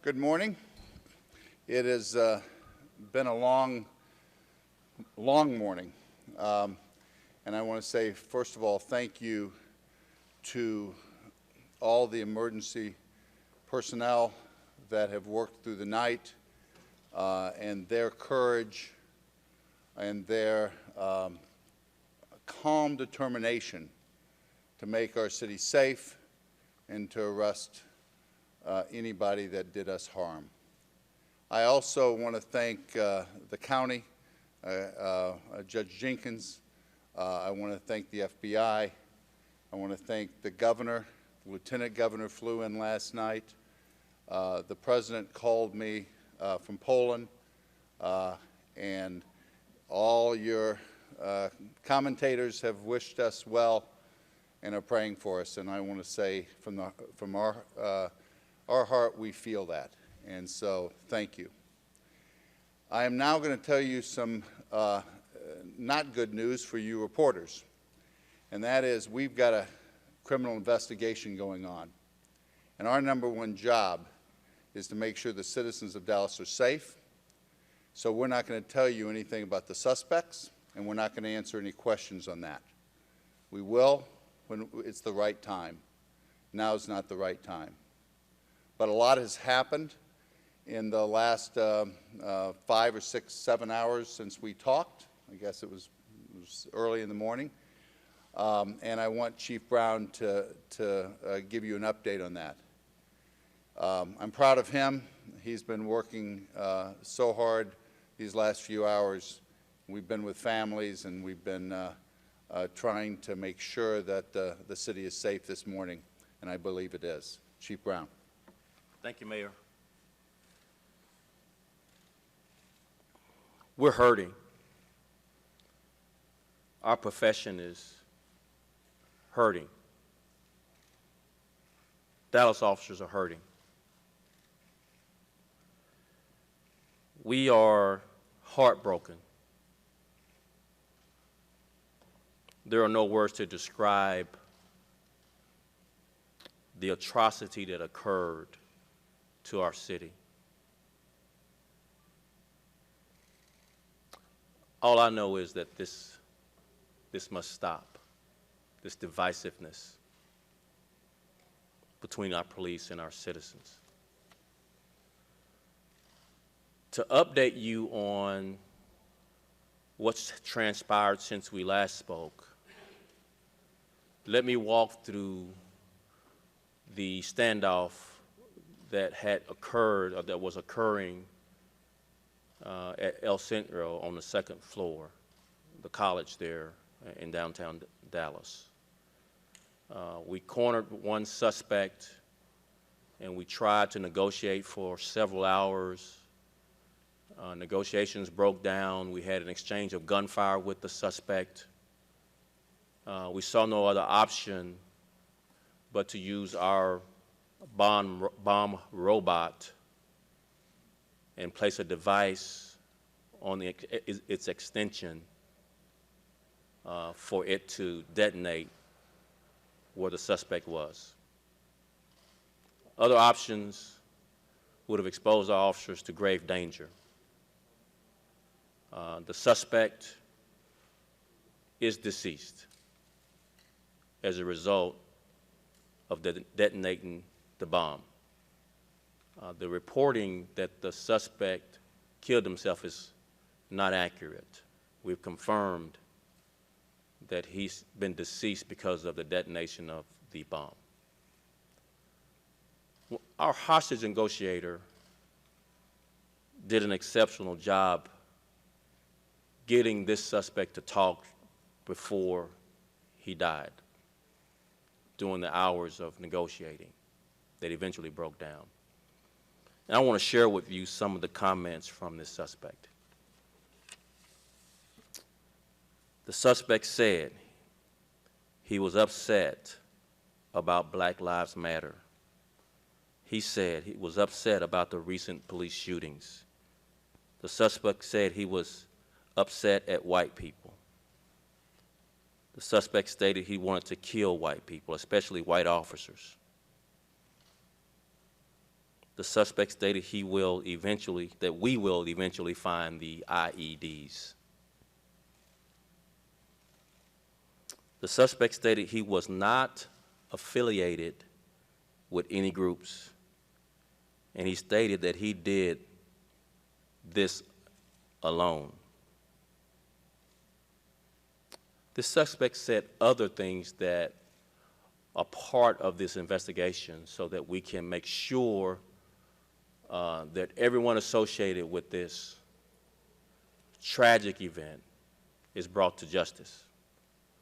Good morning. It has been a long morning. And I want to say, first of all, thank you to all the emergency personnel that have worked through the night and their courage and their calm determination to make our city safe and to arrest anybody that did us harm. I also want to thank the county, Judge Jenkins. I want to thank the FBI. I want to thank the governor. The Lieutenant Governor flew in last night. The President called me from Poland, and all your commentators have wished us well and are praying for us. And I want to say from our heart, we feel that. And so thank you. I am now going to tell you some not good news for you reporters. And that is, we've got a criminal investigation going on. And our #1 job is to make sure the citizens of Dallas are safe. So we're not going to tell you anything about the suspects, and we're not going to answer any questions on that. We will when it's the right time. Now is not the right time. But a lot has happened in the last 5 or 6, 7 hours since we talked. I guess it was early in the morning. And I want Chief Brown to give you an update on that. I'm proud of him. He's been working so hard these last few hours. We've been with families, and we've been trying to make sure that the city is safe this morning, and I believe it is. Chief Brown. Thank you, Mayor. We're hurting. Our profession is hurting. Dallas officers are hurting. We are heartbroken. There are no words to describe the atrocity that occurred to our city. All I know is that this must stop, this divisiveness between our police and our citizens. To update you on what's transpired since we last spoke, let me walk through the standoff that had occurred, or that was occurring at El Centro on the 2nd floor, the college there in downtown Dallas. We cornered one suspect, and we tried to negotiate for several hours. Negotiations broke down. We had an exchange of gunfire with the suspect. We saw no other option but to use our bomb robot and place a device on its extension for it to detonate where the suspect was. Other options would have exposed our officers to grave danger. The suspect is deceased as a result of detonating the bomb. The reporting that the suspect killed himself is not accurate. We've confirmed that he's been deceased because of the detonation of the bomb. Our hostage negotiator did an exceptional job getting this suspect to talk before he died during the hours of negotiating that eventually broke down. And I want to share with you some of the comments from this suspect. The suspect said he was upset about Black Lives Matter. He said he was upset about the recent police shootings. The suspect said he was upset at white people. The suspect stated he wanted to kill white people, especially white officers. The suspect stated that we will eventually find the IEDs. The suspect stated he was not affiliated with any groups, and he stated that he did this alone. The suspect said other things that are part of this investigation so that we can make sure that everyone associated with this tragic event is brought to justice.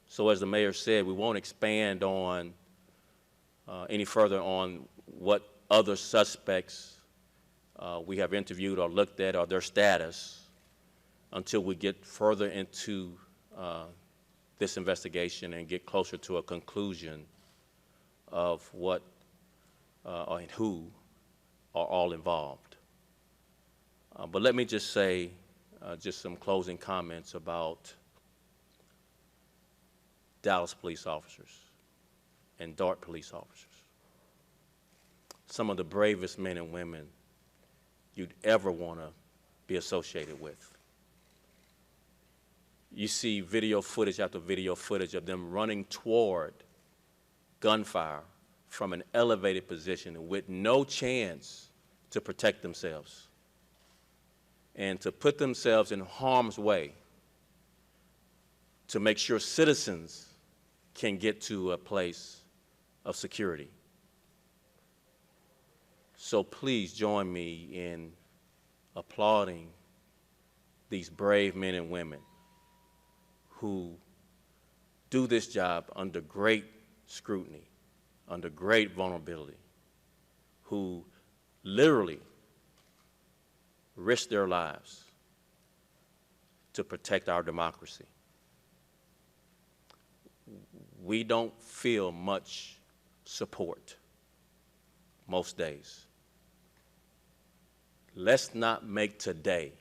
So as the mayor said, we won't expand on any further on what other suspects we have interviewed or looked at or their status until we get further into this investigation and get closer to a conclusion of what and who are all involved. But let me just say just some closing comments about Dallas police officers and Dart police officers. Some of the bravest men and women you'd ever want to be associated with. You see video footage after video footage of them running toward gunfire from an elevated position with no chance to protect themselves and to put themselves in harm's way to make sure citizens can get to a place of security. So please join me in applauding these brave men and women who do this job under great scrutiny, under great vulnerability, who literally risk their lives to protect our democracy. We don't feel much support most days. Let's not make today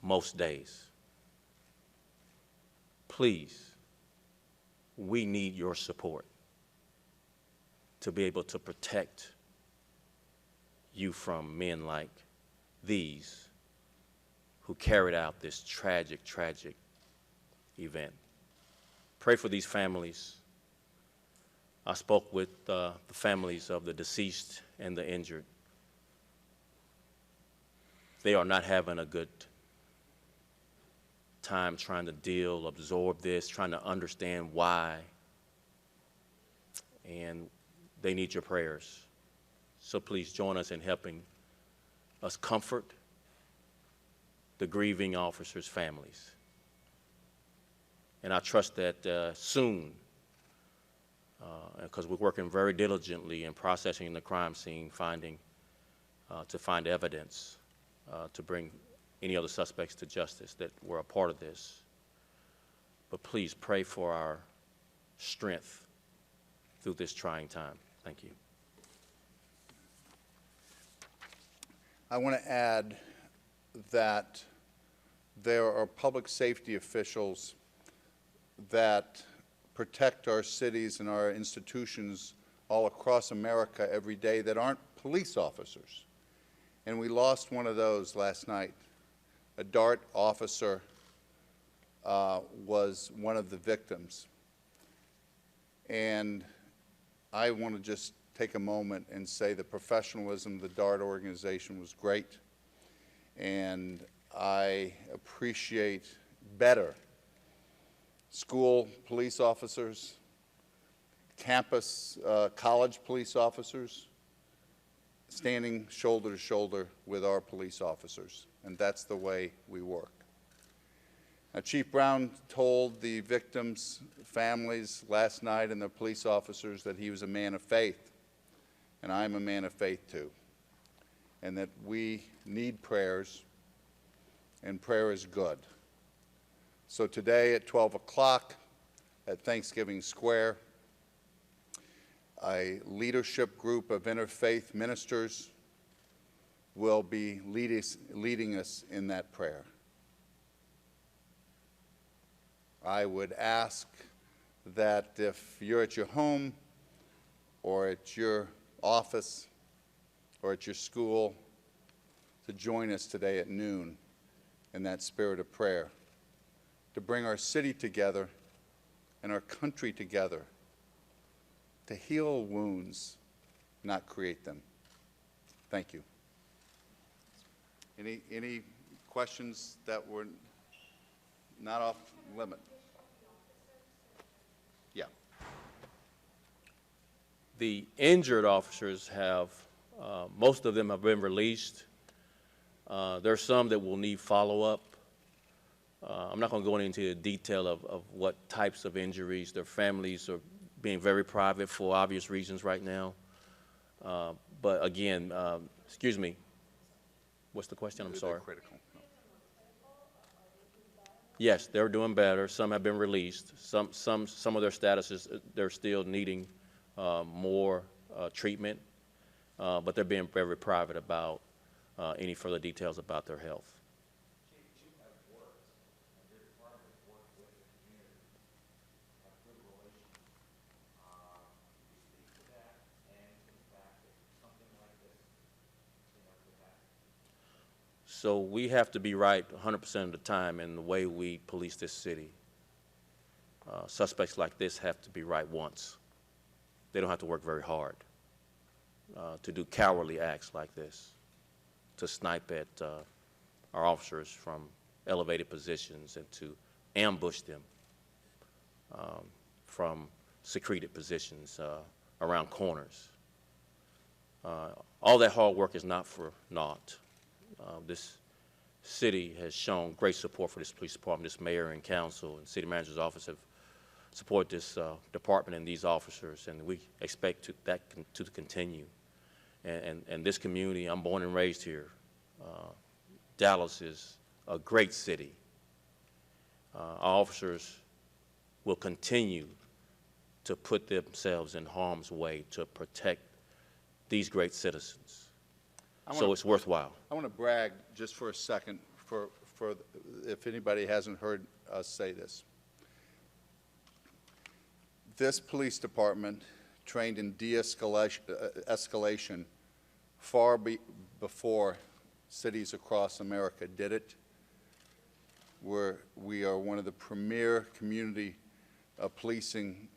most days. Please, we need your support to be able to protect you from men like these who carried out this tragic, tragic event. Pray for these families. I spoke with the families of the deceased and the injured. They are not having a good time trying to deal, absorb this, trying to understand why. And they need your prayers. So please join us in helping us comfort the grieving officers' families. And I trust that soon, because we're working very diligently in processing the crime scene, to find evidence to bring any other suspects to justice that were a part of this. But please pray for our strength through this trying time. Thank you. I want to add that there are public safety officials that protect our cities and our institutions all across America every day that aren't police officers. And we lost one of those last night. A DART officer was one of the victims. And I want to just take a moment and say the professionalism of the DART organization was great. And I appreciate better school police officers, campus, college police officers, standing shoulder to shoulder with our police officers. And that's the way we work. Now, Chief Brown told the victims' families last night and the police officers that he was a man of faith. And I'm a man of faith too. And that we need prayers, and prayer is good. So today at 12 o'clock at Thanksgiving Square, a leadership group of interfaith ministers will be leading us in that prayer. I would ask that if you're at your home or at your office or at your school to join us today at noon in that spirit of prayer, to bring our city together and our country together, to heal wounds, not create them. Thank you. Any questions that were not off limit? Yeah. The injured officers have, most of them have been released. There are some that will need follow-up. I'm not going to go into the detail of what types of injuries. Their families are being very private for obvious reasons right now. But again, excuse me, what's the question? I'm sorry. They're critical. No. Yes, they're doing better. Some have been released. Some of their statuses, they're still needing more treatment, but they're being very private about any further details about their health. So we have to be right 100% of the time in the way we police this city. Suspects like this have to be right once. They don't have to work very hard to do cowardly acts like this, to snipe at our officers from elevated positions and to ambush them from secreted positions around corners. All that hard work is not for naught. This city has shown great support for this police department. This mayor and council and city manager's office have supported this department and these officers, and we expect that to continue. And this community, I'm born and raised here. Dallas is a great city. Our officers will continue to put themselves in harm's way to protect these great citizens. So it's worthwhile. I want to brag just for a second for if anybody hasn't heard us say this. This police department trained in de-escalation far before cities across America did it. We are one of the premier community policing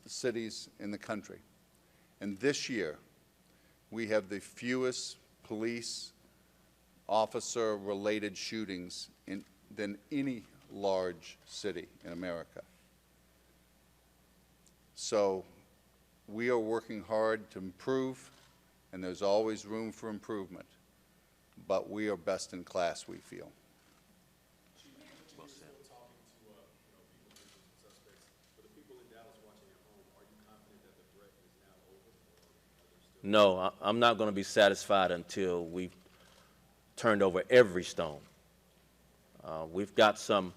cities in the country. And this year, we have the fewest police officer-related shootings than any large city in America. So we are working hard to improve, and there's always room for improvement. But we are best in class, we feel. No, I'm not going to be satisfied until we've turned over every stone. We've got some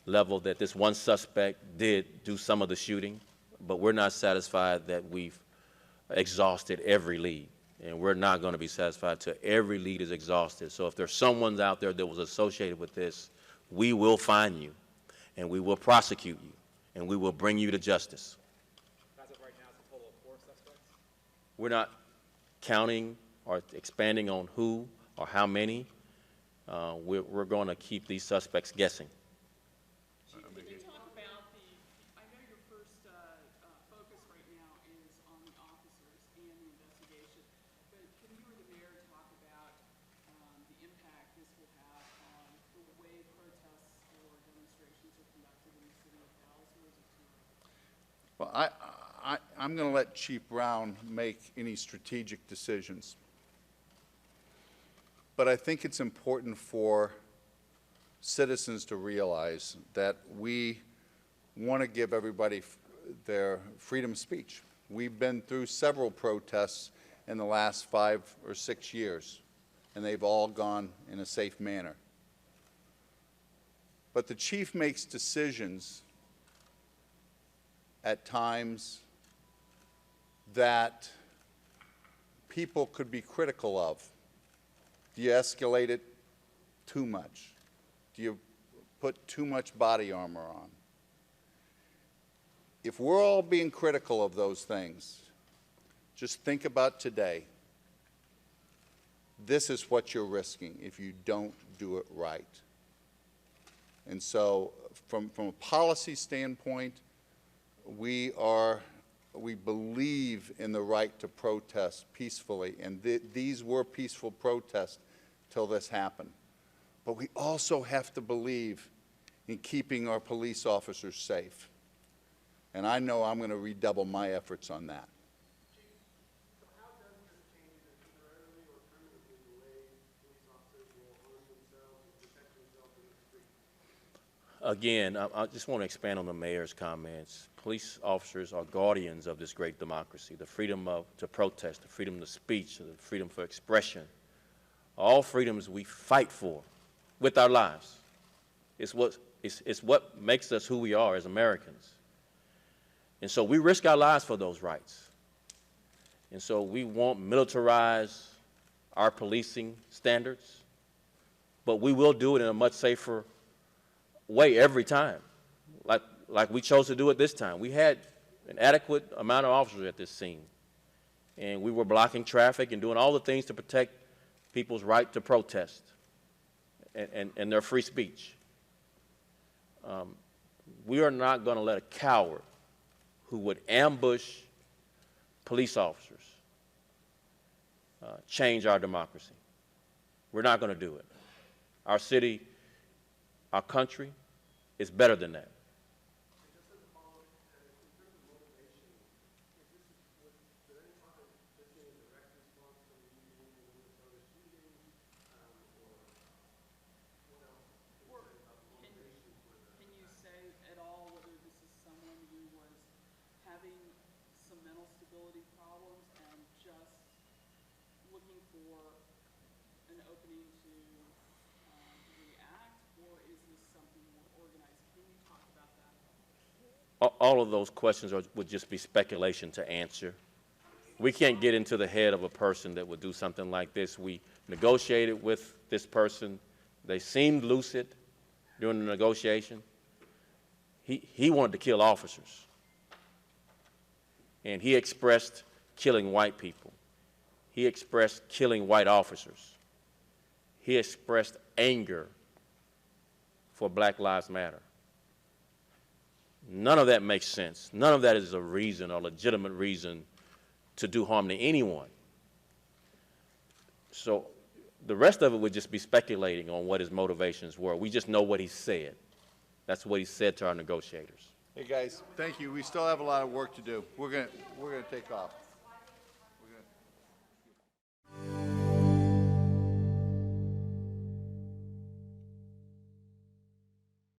level that this one suspect did do some of the shooting, but we're not satisfied that we've exhausted every lead. And we're not going to be satisfied till every lead is exhausted. So if there's someone out there that was associated with this, we will find you, and we will prosecute you, and we will bring you to justice. As of right now, it's a total of 4 suspects? We're not counting or expanding on who or how many. We're going to keep these suspects guessing. Can you talk about I know your first focus right now is on the officers and the investigation, but can you or the mayor talk about the impact this will have on the way protests or demonstrations are conducted in the city of Dallas, or is it too early? Well, I'm going to let Chief Brown make any strategic decisions. But I think it's important for citizens to realize that we want to give everybody their freedom of speech. We've been through several protests in the last 5 or 6 years, and they've all gone in a safe manner. But the chief makes decisions at times that people could be critical of. Do you escalate it too much? Do you put too much body armor on? If we're all being critical of those things, just think about today. this is what you're risking if you don't do it right. And so from a policy standpoint, we believe in the right to protest peacefully, and these were peaceful protests till this happened. But we also have to believe in keeping our police officers safe. And I know I'm going to redouble my efforts on that. So how does this change either temporarily or permanently the way police officers will arm themselves and protect themselves in the street? Again, I just want to expand on the mayor's comments. Police officers are guardians of this great democracy, the freedom to protest, the freedom to speech, the freedom for expression. All freedoms we fight for with our lives. It's what makes us who we are as Americans. And so we risk our lives for those rights. And so we won't militarize our policing standards, but we will do it in a much safer way every time, like we chose to do it this time. We had an adequate amount of officers at this scene, and we were blocking traffic and doing all the things to protect people's right to protest and their free speech. We are not going to let a coward who would ambush police officers change our democracy. We're not going to do it. Our city, our country is better than that. Just as a follow-up, in terms of motivation, was there any talk of this being a direct response from the Minnesota shooting, or what else is there about the motivation for the... Can you say at all whether this is someone who was having some mental stability problems and just looking for an opening to react, or is this something more organized? Can you talk about that? All of those questions would just be speculation to answer. We can't get into the head of a person that would do something like this. We negotiated with this person. They seemed lucid during the negotiation. He wanted to kill officers. And he expressed killing white people. He expressed killing white officers. He expressed anger for Black Lives Matter. None of that makes sense. None of that is a reason or legitimate reason to do harm to anyone. So the rest of it would just be speculating on what his motivations were. We just know what he said. That's what he said to our negotiators. Hey guys, thank you. We still have a lot of work to do. We're gonna take off.